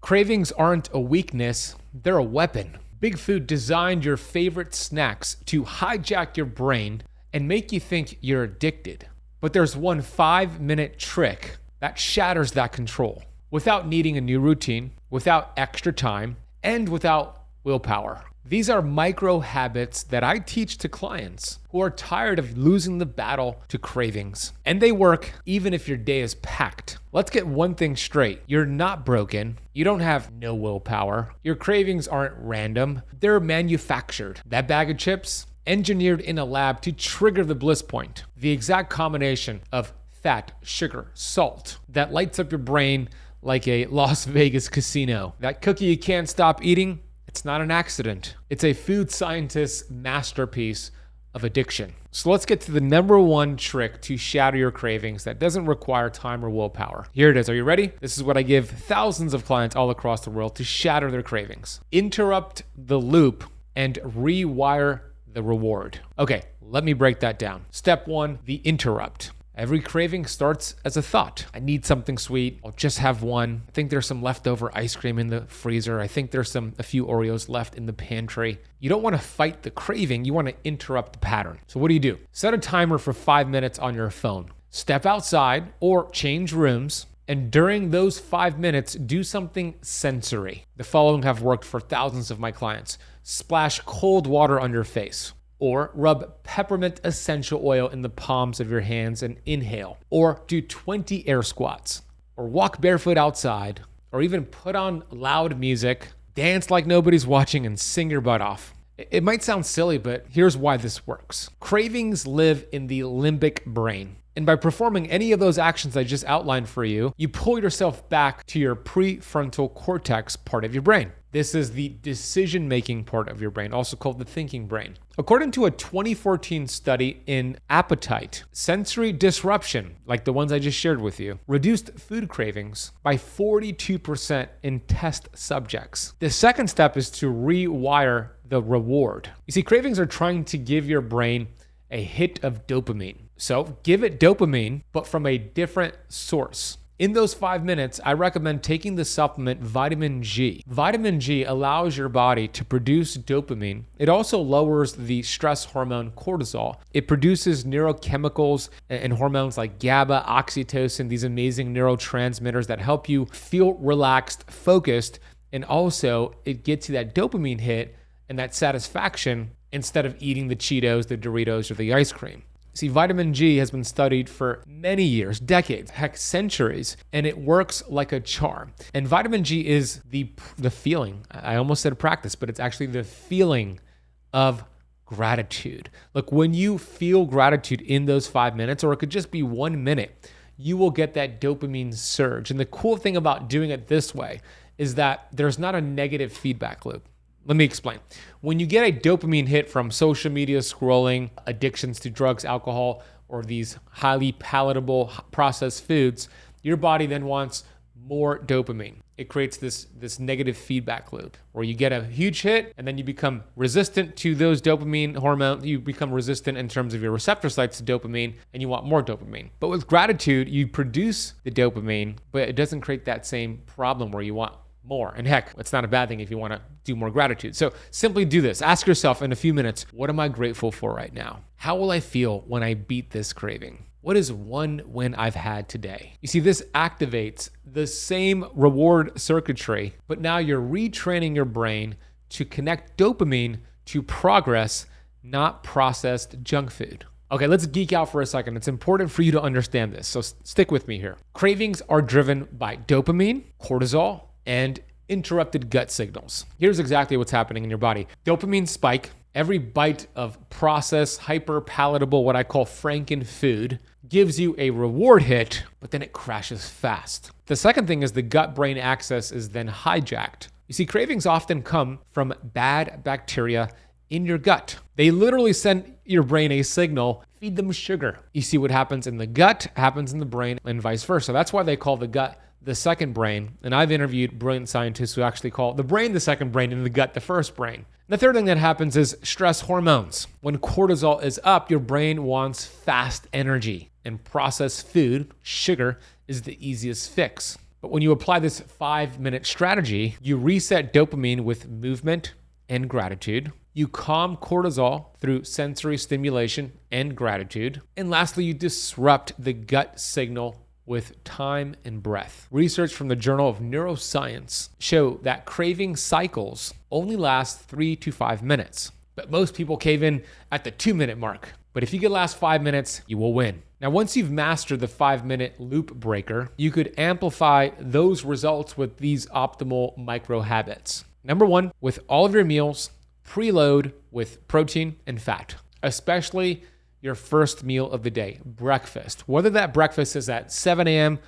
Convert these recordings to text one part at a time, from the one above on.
Cravings aren't a weakness, they're a weapon. Big Food designed your favorite snacks to hijack your brain and make you think you're addicted. But there's one 5-minute trick that shatters that control without needing a new routine, without extra time, and without willpower. These are micro habits that I teach to clients who are tired of losing the battle to cravings. And they work even if your day is packed. Let's get one thing straight. You're not broken. You don't have no willpower. Your cravings aren't random. They're manufactured. That bag of chips, engineered in a lab to trigger the bliss point. The exact combination of fat, sugar, salt that lights up your brain like a Las Vegas casino. That cookie you can't stop eating, it's not an accident. It's a food scientist's masterpiece of addiction. So let's get to the number one trick to shatter your cravings that doesn't require time or willpower. Here it is. Are you ready? This is what I give thousands of clients all across the world to shatter their cravings. Interrupt the loop and rewire the reward. Okay, let me break that down. Step one, the interrupt. Every craving starts as a thought. I need something sweet. I'll just have one. I think there's some leftover ice cream in the freezer. I think there's a few Oreos left in the pantry. You don't want to fight the craving. You want to interrupt the pattern. So what do? Set a timer for 5 minutes on your phone. Step outside or change rooms. And during those 5 minutes, do something sensory. The following have worked for thousands of my clients. Splash cold water on your face. Or rub peppermint essential oil in the palms of your hands and inhale. Or do 20 air squats. Or walk barefoot outside. Or even put on loud music, dance like nobody's watching, and sing your butt off. It might sound silly, but here's why this works. Cravings live in the limbic brain. And by performing any of those actions I just outlined for you, you pull yourself back to your prefrontal cortex part of your brain. This is the decision-making part of your brain, also called the thinking brain. According to a 2014 study in appetite, sensory disruption, like the ones I just shared with you, reduced food cravings by 42% in test subjects. The second step is to rewire the reward. You see, cravings are trying to give your brain a hit of dopamine. So give it dopamine, but from a different source. In those 5 minutes, I recommend taking the supplement vitamin G. Vitamin G allows your body to produce dopamine. It also lowers the stress hormone cortisol. It produces neurochemicals and hormones like GABA, oxytocin, these amazing neurotransmitters that help you feel relaxed, focused, and also it gets you that dopamine hit and that satisfaction instead of eating the Cheetos, the Doritos, or the ice cream. See, vitamin G has been studied for many years, decades, heck, centuries, and it works like a charm. And vitamin G is the feeling, I almost said practice, but it's actually the feeling of gratitude. Look, when you feel gratitude in those 5 minutes, or it could just be 1 minute, you will get that dopamine surge. And the cool thing about doing it this way is that there's not a negative feedback loop. Let me explain. When you get a dopamine hit from social media scrolling, addictions to drugs, alcohol, or these highly palatable processed foods, your body then wants more dopamine. It creates this negative feedback loop where you get a huge hit and then you become resistant to those dopamine hormones. You become resistant in terms of your receptor sites to dopamine and you want more dopamine. But with gratitude, you produce the dopamine, but it doesn't create that same problem where you want more. And heck, it's not a bad thing if you want to do more gratitude. So simply do this. Ask yourself in a few minutes, what am I grateful for right now? How will I feel when I beat this craving? What is one win I've had today? You see, this activates the same reward circuitry, but now you're retraining your brain to connect dopamine to progress, not processed junk food. Okay, let's geek out for a second. It's important for you to understand this, so stick with me here. Cravings are driven by dopamine, cortisol, and interrupted gut signals. Here's exactly what's happening in your body. Dopamine spike. Every bite of processed, hyper-palatable, what I call Franken food, gives you a reward hit, but then it crashes fast. The second thing is the gut-brain axis is then hijacked. You see, cravings often come from bad bacteria in your gut. They literally send your brain a signal, feed them sugar. You see, what happens in the gut happens in the brain and vice versa. That's why they call the gut the second brain. And I've interviewed brilliant scientists who actually call the brain the second brain and the gut the first brain. And the third thing that happens is stress hormones. When cortisol is up, your brain wants fast energy, and processed food, sugar, is the easiest fix. But when you apply this 5-minute strategy, you reset dopamine with movement and gratitude. You calm cortisol through sensory stimulation and gratitude. And lastly, you disrupt the gut signal with time and breath. Research from the Journal of Neuroscience show that craving cycles only last 3 to 5 minutes. But most people cave in at the 2-minute mark. But if you can last 5 minutes, you will win. Now, once you've mastered the 5-minute loop breaker, you could amplify those results with these optimal micro habits. Number 1, with all of your meals, preload with protein and fat, especially your first meal of the day, breakfast. Whether that breakfast is at 7 a.m.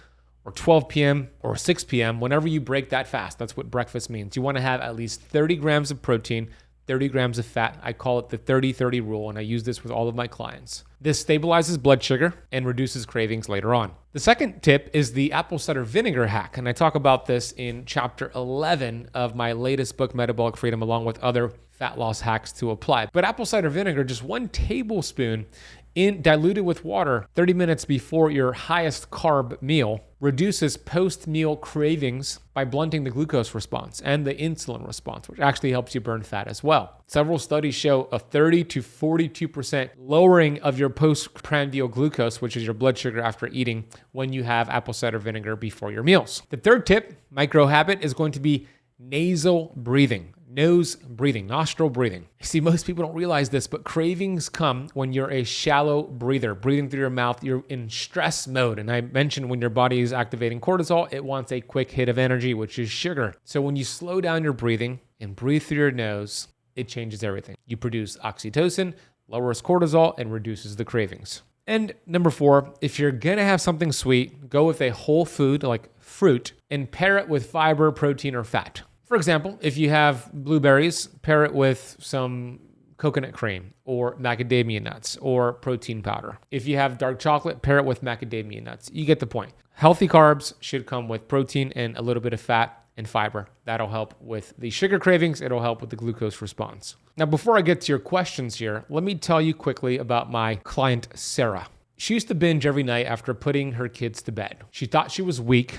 or 12 p.m. or 6 p.m., whenever you break that fast, that's what breakfast means. You want to have at least 30 grams of protein, 30 grams of fat. I call it the 30-30 rule, and I use this with all of my clients. This stabilizes blood sugar and reduces cravings later on. The second tip is the apple cider vinegar hack, and I talk about this in chapter 11 of my latest book, Metabolic Freedom, along with other fat loss hacks to apply. But apple cider vinegar, just 1 tablespoon diluted with water 30 minutes before your highest carb meal, reduces post-meal cravings by blunting the glucose response and the insulin response, which actually helps you burn fat as well. Several studies show a 30 to 42% lowering of your postprandial glucose, which is your blood sugar after eating, when you have apple cider vinegar before your meals. The third tip, micro habit, is going to be nasal breathing. Nose breathing, nostril breathing. See, most people don't realize this, but cravings come when you're a shallow breather, breathing through your mouth. You're in stress mode. And I mentioned when your body is activating cortisol, it wants a quick hit of energy, which is sugar. So when you slow down your breathing and breathe through your nose, it changes everything. You produce oxytocin, lowers cortisol, and reduces the cravings. And number 4, if you're gonna have something sweet, go with a whole food like fruit and pair it with fiber, protein, or fat. For example, if you have blueberries, pair it with some coconut cream or macadamia nuts or protein powder. If you have dark chocolate, pair it with macadamia nuts. You get the point. Healthy carbs should come with protein and a little bit of fat and fiber. That'll help with the sugar cravings. It'll help with the glucose response. Now, before I get to your questions here, let me tell you quickly about my client, Sarah. She used to binge every night after putting her kids to bed. She thought she was weak,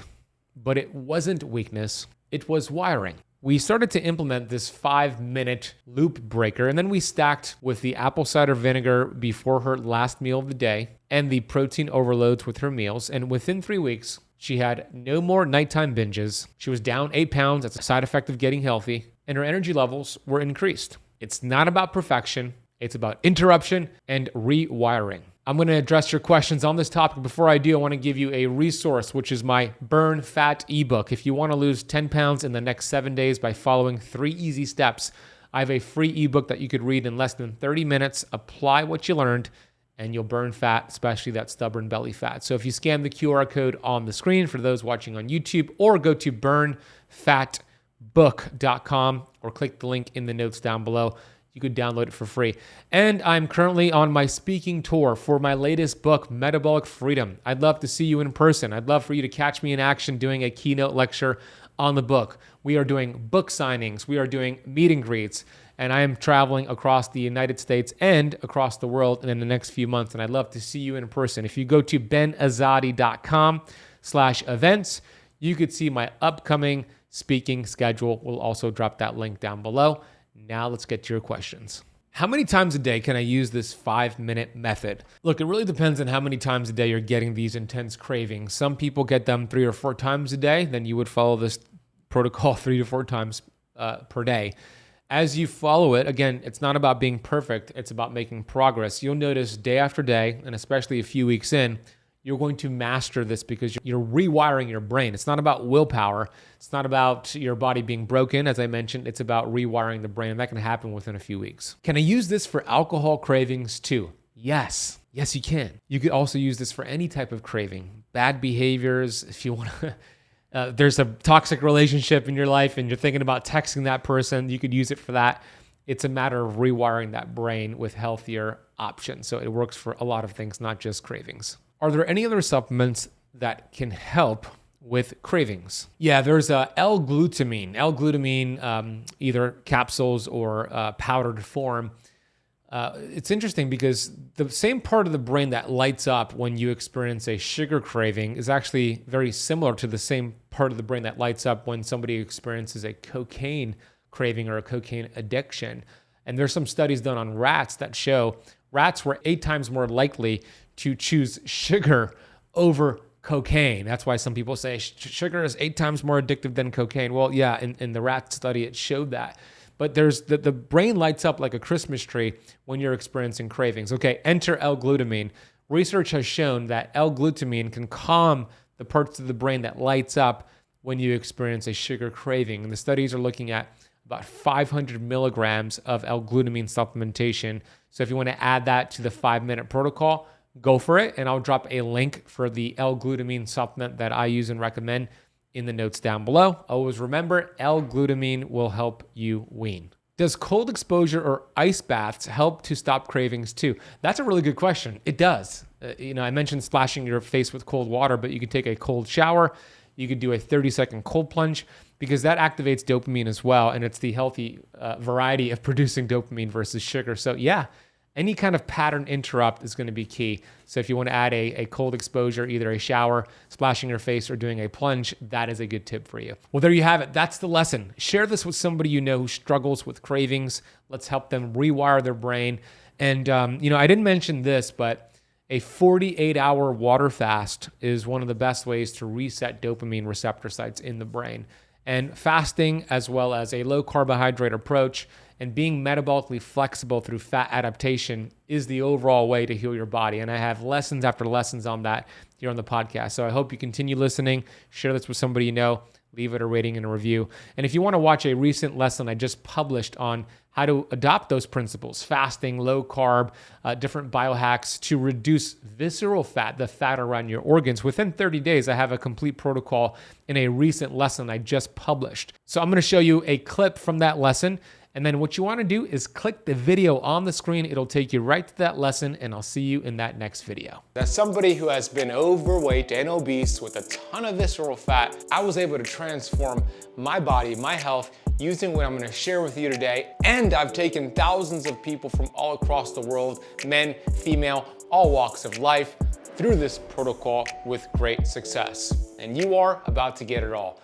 but it wasn't weakness. It was wiring. We started to implement this 5-minute loop breaker, and then we stacked with the apple cider vinegar before her last meal of the day and the protein overloads with her meals. And within 3 weeks, she had no more nighttime binges. She was down 8 pounds. That's a side effect of getting healthy. And her energy levels were increased. It's not about perfection. It's about interruption and rewiring. I'm going to address your questions on this topic. Before I do, I want to give you a resource, which is my Burn Fat ebook. If you want to lose 10 pounds in the next 7 days by following 3 easy steps, I have a free ebook that you could read in less than 30 minutes. Apply what you learned, and you'll burn fat, especially that stubborn belly fat. So if you scan the QR code on the screen for those watching on YouTube, or go to burnfatbook.com or click the link in the notes down below, you could download it for free. And I'm currently on my speaking tour for my latest book, Metabolic Freedom. I'd love to see you in person. I'd love for you to catch me in action doing a keynote lecture on the book. We are doing book signings. We are doing meet and greets. And I am traveling across the United States and across the world in the next few months. And I'd love to see you in person. If you go to benazadi.com/events, you could see my upcoming speaking schedule. We'll also drop that link down below. Now let's get to your questions. How many times a day can I use this 5-minute method? Look, it really depends on how many times a day you're getting these intense cravings. Some people get them 3 or 4 times a day. Then you would follow this protocol 3 to 4 times per day. As you follow it, again, it's not about being perfect. It's about making progress. You'll notice day after day, and especially a few weeks in, you're going to master this because you're rewiring your brain. It's not about willpower. It's not about your body being broken. As I mentioned, it's about rewiring the brain, and that can happen within a few weeks. Can I use this for alcohol cravings too? Yes. Yes, you can. You could also use this for any type of craving. Bad behaviors, if you want to... there's a toxic relationship in your life and you're thinking about texting that person, you could use it for that. It's a matter of rewiring that brain with healthier options. So it works for a lot of things, not just cravings. Are there any other supplements that can help with cravings? Yeah, there's L-glutamine. L-glutamine, either capsules or powdered form, It's interesting because the same part of the brain that lights up when you experience a sugar craving is actually very similar to the same part of the brain that lights up when somebody experiences a cocaine craving or a cocaine addiction. And there's some studies done on rats that show rats were 8 times more likely to choose sugar over cocaine. That's why some people say sugar is 8 times more addictive than cocaine. Well, yeah, in the rat study, it showed that. But there's the brain lights up like a Christmas tree when you're experiencing cravings. Okay, enter L-glutamine. Research has shown that L-glutamine can calm the parts of the brain that lights up when you experience a sugar craving. And the studies are looking at about 500 milligrams of L-glutamine supplementation. So if you want to add that to the 5-minute protocol, go for it. And I'll drop a link for the L-glutamine supplement that I use and recommend in the notes down below. Always remember, L-glutamine will help you wean. Does cold exposure or ice baths help to stop cravings too? That's a really good question. It does. I mentioned splashing your face with cold water, but you can take a cold shower. You could do a 30-second cold plunge because that activates dopamine as well. And it's the healthy variety of producing dopamine versus sugar. So yeah, any kind of pattern interrupt is going to be key. So if you want to add a cold exposure, either a shower, splashing your face, or doing a plunge, that is a good tip for you. Well, there you have it. That's the lesson. Share this with somebody you know who struggles with cravings. Let's help them rewire their brain. And, I didn't mention this, but a 48-hour water fast is one of the best ways to reset dopamine receptor sites in the brain. And fasting, as well as a low carbohydrate approach and being metabolically flexible through fat adaptation, is the overall way to heal your body. And I have lessons after lessons on that here on the podcast. So I hope you continue listening. Share this with somebody you know. Leave it a rating and a review. And if you want to watch a recent lesson I just published on how to adopt those principles, fasting, low carb, different biohacks to reduce visceral fat, the fat around your organs, within 30 days, I have a complete protocol in a recent lesson I just published. So I'm going to show you a clip from that lesson. And then what you want to do is click the video on the screen. It'll take you right to that lesson, and I'll see you in that next video. As somebody who has been overweight and obese with a ton of visceral fat, I was able to transform my body, my health, using what I'm going to share with you today. And I've taken thousands of people from all across the world, men, female, all walks of life, through this protocol with great success. And you are about to get it all.